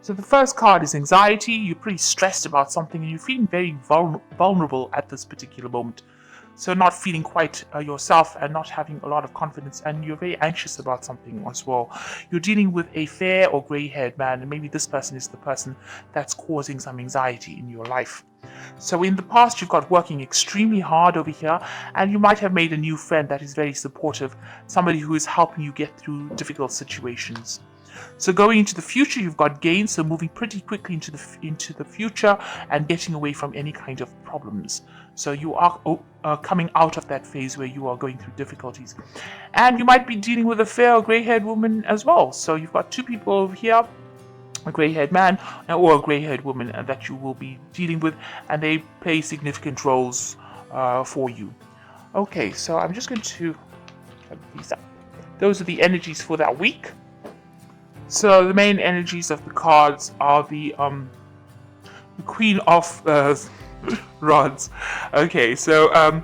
So the first card is anxiety. You're pretty stressed about something and you're feeling very vulnerable at this particular moment. So not feeling quite yourself and not having a lot of confidence, and you're very anxious about something as well. You're dealing with a fair or grey-haired man, and maybe this person is the person that's causing some anxiety in your life. So in the past, you've got working extremely hard over here, and you might have made a new friend that is very supportive, somebody who is helping you get through difficult situations. So going into the future, you've got gains, so moving pretty quickly into the future and getting away from any kind of problems. So you are coming out of that phase where you are going through difficulties. And you might be dealing with a fair or grey-haired woman as well. So you've got two people over here, a grey-haired man or a grey-haired woman that you will be dealing with, and they play significant roles for you. Okay, so I'm just going to plug these up. Those are the energies for that week. So the main energies of the cards are the Queen of Rods. Okay, so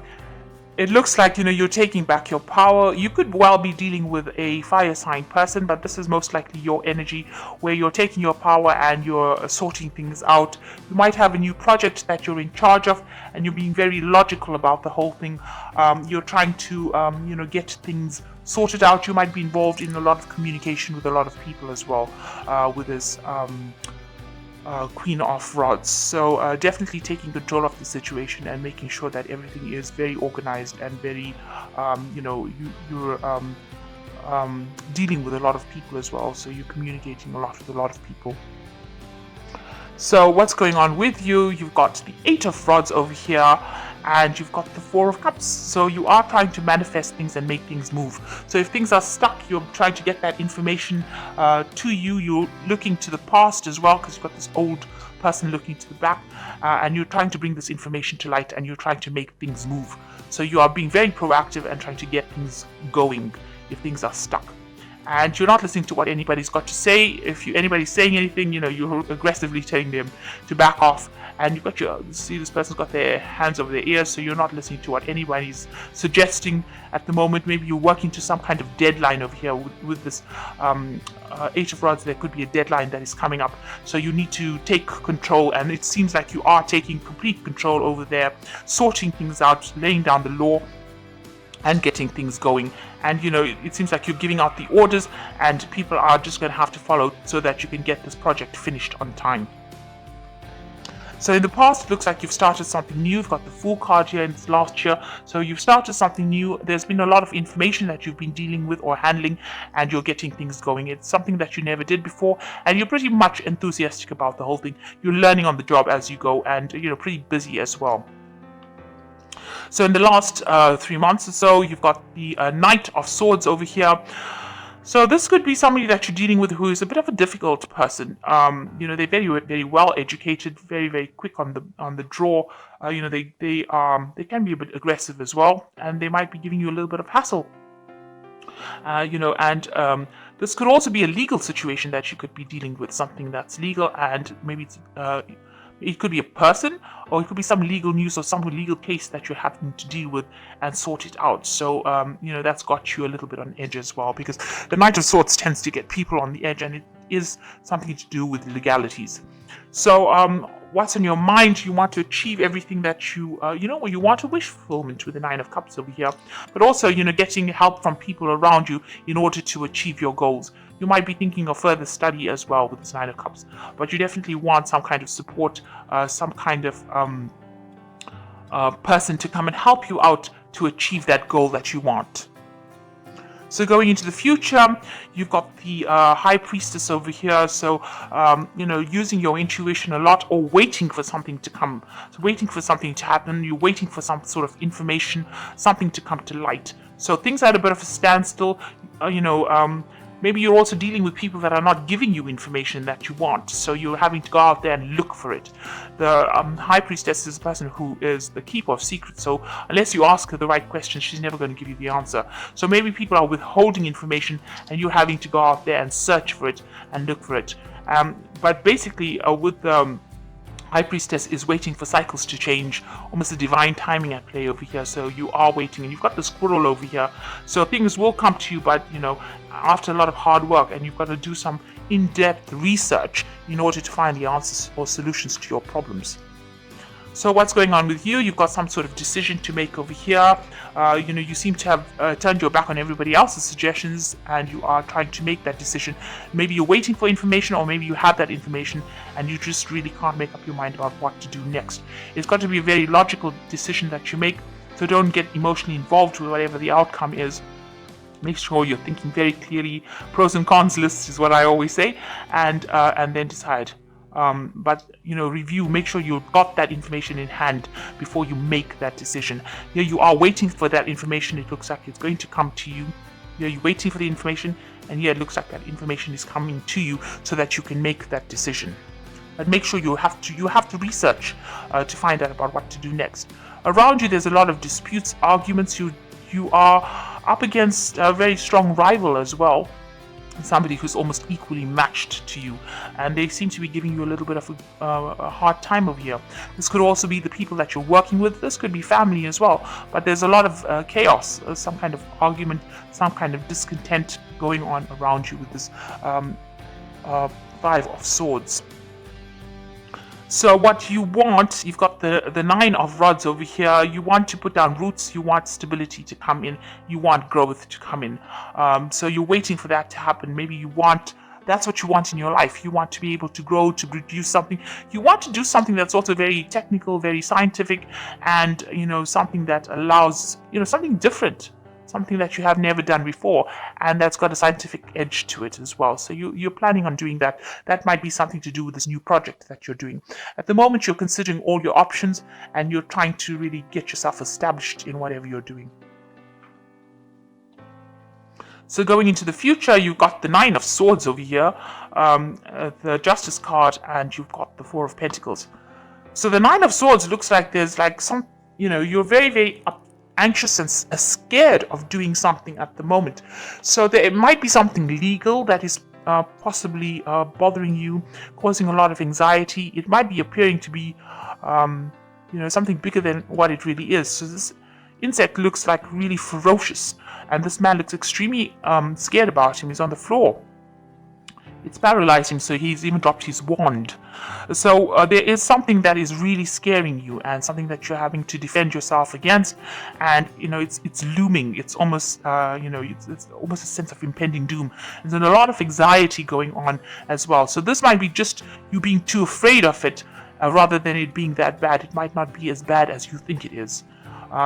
it looks like, you're taking back your power. You could well be dealing with a fire sign person, but this is most likely your energy where you're taking your power and you're sorting things out. You might have a new project that you're in charge of and you're being very logical about the whole thing. You're trying to, get things sorted out. You might be involved in a lot of communication with a lot of people as well with this Queen of Rods. So definitely taking control of the situation and making sure that everything is very organized and very, you're dealing with a lot of people as well. So you're communicating a lot with a lot of people. So what's going on with you? You've got the Eight of Rods over here, and you've got the Four of Cups. So you are trying to manifest things and make things move. So if things are stuck, you're trying to get that information to you. You're looking to the past as well, because you've got this old person looking to the back, and you're trying to bring this information to light, and you're trying to make things move. So you are being very proactive and trying to get things going if things are stuck. And you're not listening to what anybody's got to say. If anybody's saying anything, you're aggressively telling them to back off. And you've got see this person's got their hands over their ears, so you're not listening to what anybody's suggesting at the moment. Maybe you're working to some kind of deadline over here with this Eight of Rods. There could be a deadline that is coming up, so you need to take control, and it seems like you are taking complete control over there, sorting things out, laying down the law and getting things going. And it seems like you're giving out the orders and people are just going to have to follow so that you can get this project finished on time. So in the past, it looks like you've started something new. You've got the Fool card here in this last year. So you've started something new. There's been a lot of information that you've been dealing with or handling, and you're getting things going. It's something that you never did before, and you're pretty much enthusiastic about the whole thing. You're learning on the job as you go, and pretty busy as well. So in the last 3 months or so, you've got the Knight of Swords over here. So this could be somebody that you're dealing with who is a bit of a difficult person. They're very, very well educated, very, very quick on the draw. They can be a bit aggressive as well, and they might be giving you a little bit of hassle. This could also be a legal situation that you could be dealing with, something that's legal, and maybe it could be a person, or it could be some legal news or some legal case that you're having to deal with and sort it out. So, that's got you a little bit on edge as well, because the Knight of Swords tends to get people on the edge, and it is something to do with legalities. So, what's on your mind? You want to achieve everything that you want to wish fulfillment with the Nine of Cups over here, but also, getting help from people around you in order to achieve your goals. You might be thinking of further study as well with this Nine of Cups, but you definitely want some kind of support, some kind of person to come and help you out to achieve that goal that you want. So going into the future, you've got the High Priestess over here. So, using your intuition a lot, or waiting for something to come. So waiting for something to happen. You're waiting for some sort of information, something to come to light. So things are at a bit of a standstill. Maybe you're also dealing with people that are not giving you information that you want, so you're having to go out there and look for it. The High Priestess is a person who is the keeper of secrets, so unless you ask her the right question, she's never going to give you the answer. So maybe people are withholding information, and you're having to go out there and search for it and look for it. But basically, with the High Priestess is waiting for cycles to change, almost a divine timing at play over here. So you are waiting, and you've got the Squirrel over here. So things will come to you, but after a lot of hard work, and you've got to do some in-depth research in order to find the answers or solutions to your problems. So what's going on with you? You've got some sort of decision to make over here. You seem to have turned your back on everybody else's suggestions, and you are trying to make that decision. Maybe you're waiting for information, or maybe you have that information and you just really can't make up your mind about what to do next. It's got to be a very logical decision that you make, so don't get emotionally involved with whatever the outcome is. Make sure you're thinking very clearly. Pros and cons list is what I always say, and then decide. But review, make sure you've got that information in hand before you make that decision. Here you are waiting for that information. It looks like it's going to come to you. Here you're waiting for the information, and here it looks like that information is coming to you so that you can make that decision. But make sure you have to research to find out about what to do next. Around you, there's a lot of disputes, arguments. You are up against a very strong rival as well. Somebody who's almost equally matched to you, and they seem to be giving you a little bit of a hard time over here. This could also be the people that you're working with. This could be family as well, but there's a lot of chaos, some kind of argument, some kind of discontent going on around you with this Five of Swords. So what you want, you've got the Nine of Rods over here. You want to put down roots, you want stability to come in, you want growth to come in. So you're waiting for that to happen. Maybe that's what you want in your life. You want to be able to grow, to produce something. You want to do something that's also very technical, very scientific, and something that allows something different. Something that you have never done before, and that's got a scientific edge to it as well. So you're planning on doing that. That might be something to do with this new project that you're doing. At the moment, you're considering all your options, and you're trying to really get yourself established in whatever you're doing. So going into the future, you've got the Nine of Swords over here, the Justice card, and you've got the Four of Pentacles. So the Nine of Swords looks like there's like some, you're very, very anxious and scared of doing something at the moment. So there might be something legal that is possibly bothering you, causing a lot of anxiety. It might be appearing to be something bigger than what it really is. So this insect looks like really ferocious, and this man looks extremely scared about him. He's on the floor. It's paralyzed him, so he's even dropped his wand. So there is something that is really scaring you, and something that you're having to defend yourself against. And it's looming. It's almost it's almost a sense of impending doom. There's a lot of anxiety going on as well. So this might be just you being too afraid of it, rather than it being that bad. It might not be as bad as you think it is.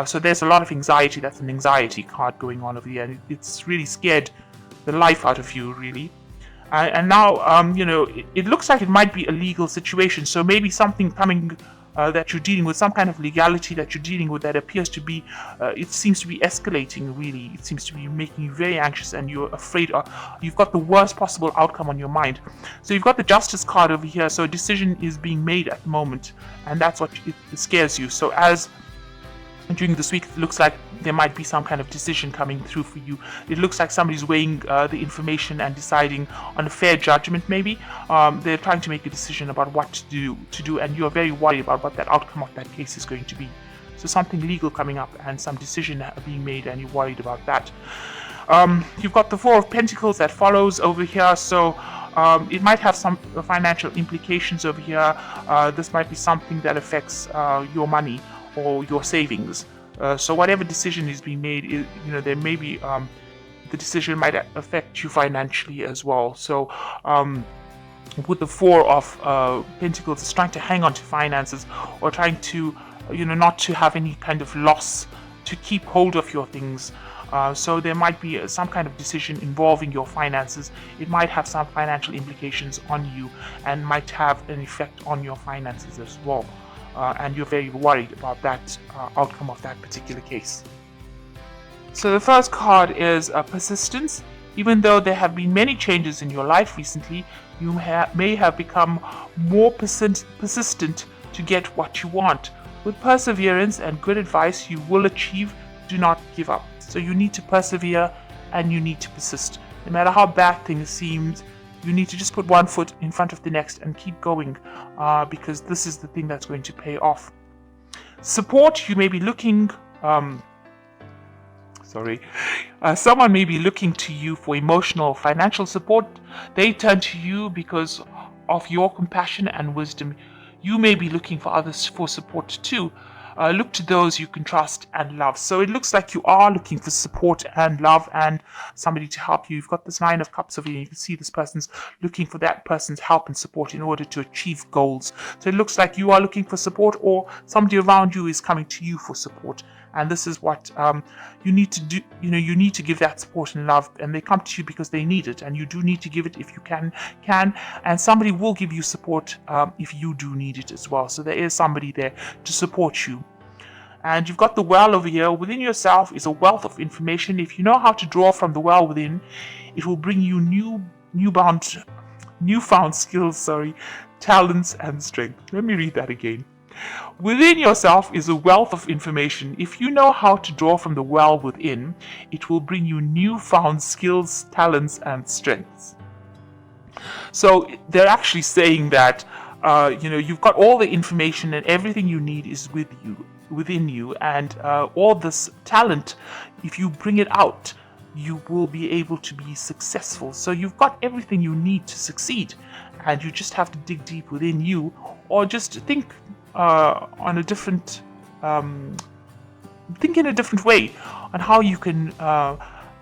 So there's a lot of anxiety. That's an anxiety card going on over here, and it's really scared the life out of you, really. And now, it looks like it might be a legal situation. So maybe something coming that you're dealing with, some kind of legality that you're dealing with that appears to be, it seems to be escalating, really. It seems to be making you very anxious, and you're afraid, you've got the worst possible outcome on your mind. So you've got the Justice card over here. So a decision is being made at the moment, and that's what it scares you. So during this week, it looks like there might be some kind of decision coming through for you. It looks like somebody's weighing the information and deciding on a fair judgment, maybe. They're trying to make a decision about what to do, and you're very worried about what that outcome of that case is going to be. So something legal coming up and some decision being made, and you're worried about that. You've got the Four of Pentacles that follows over here, so it might have some financial implications over here. This might be something that affects your money or your savings. So whatever decision is being made, there may be the decision might affect you financially as well. So with the Four of Pentacles, it's trying to hang on to finances, or trying to not to have any kind of loss, to keep hold of your things. So there might be some kind of decision involving your finances. It might have some financial implications on you, and might have an effect on your finances as well. And you're very worried about that outcome of that particular case. So the first card is persistence. Even though there have been many changes in your life recently, you may have become more persistent to get what you want. With perseverance and good advice, you will achieve. Do not give up. So you need to persevere, and you need to persist. No matter how bad things seem, you need to just put one foot in front of the next and keep going, because this is the thing that's going to pay off. Support, you may be looking, sorry. Someone may be looking to you for emotional or financial support. They turn to you because of your compassion and wisdom. You may be looking for others for support too. Look to those you can trust and love. So it looks like you are looking for support and love and somebody to help you. You've got this Nine of Cups over here. You can see this person's looking for that person's help and support in order to achieve goals. So it looks like you are looking for support, or somebody around you is coming to you for support. And this is what you need to do. You need to give that support and love, and they come to you because they need it, and you do need to give it if you can. And somebody will give you support if you do need it as well. So there is somebody there to support you. And you've got the well over here. Within yourself is a wealth of information. If you know how to draw from the well within, it will bring you newfound skills, talents and strength. Let me read that again. Within yourself is a wealth of information. If you know how to draw from the well within, it will bring you newfound skills, talents, and strengths. So they're actually saying that you've got all the information and everything you need is within you, and all this talent, if you bring it out, you will be able to be successful. So you've got everything you need to succeed, and you just have to dig deep within you, or just think in a different way on how you can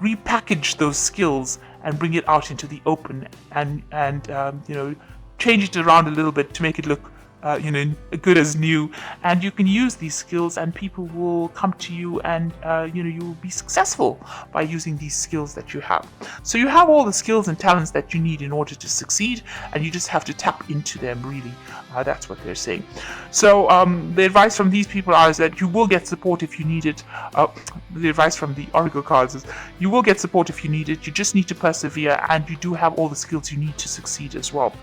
repackage those skills and bring it out into the open, and change it around a little bit to make it look good as new. And you can use these skills, and people will come to you, and you will be successful by using these skills that you have. So you have all the skills and talents that you need in order to succeed, and you just have to tap into them, really. That's what they're saying. So the advice from these people is that you will get support if you need it. The advice from the Oracle cards is you will get support if you need it. You just need to persevere, and you do have all the skills you need to succeed as well.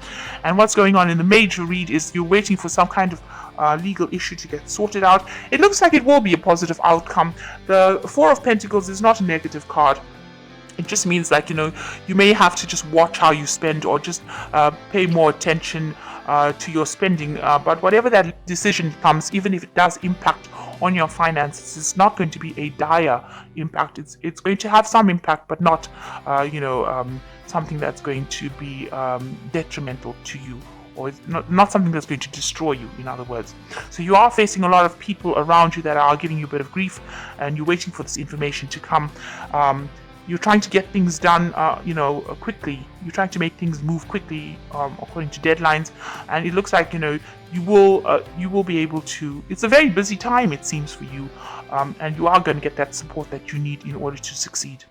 And what's going on in the major read is you're waiting for some kind of legal issue to get sorted out. It looks like it will be a positive outcome. The Four of Pentacles is not a negative card. It just means like, you may have to just watch how you spend, or just pay more attention to your spending. But whatever that decision comes, even if it does impact on your finances, it's not going to be a dire impact. It's going to have some impact, but not, something that's going to be detrimental to you, or it's not something that's going to destroy you, in other words. So you are facing a lot of people around you that are giving you a bit of grief, and you're waiting for this information to come. You're trying to get things done, quickly. You're trying to make things move quickly, according to deadlines. And it looks like, you will be able to. It's a very busy time, it seems, for you, and you are going to get that support that you need in order to succeed.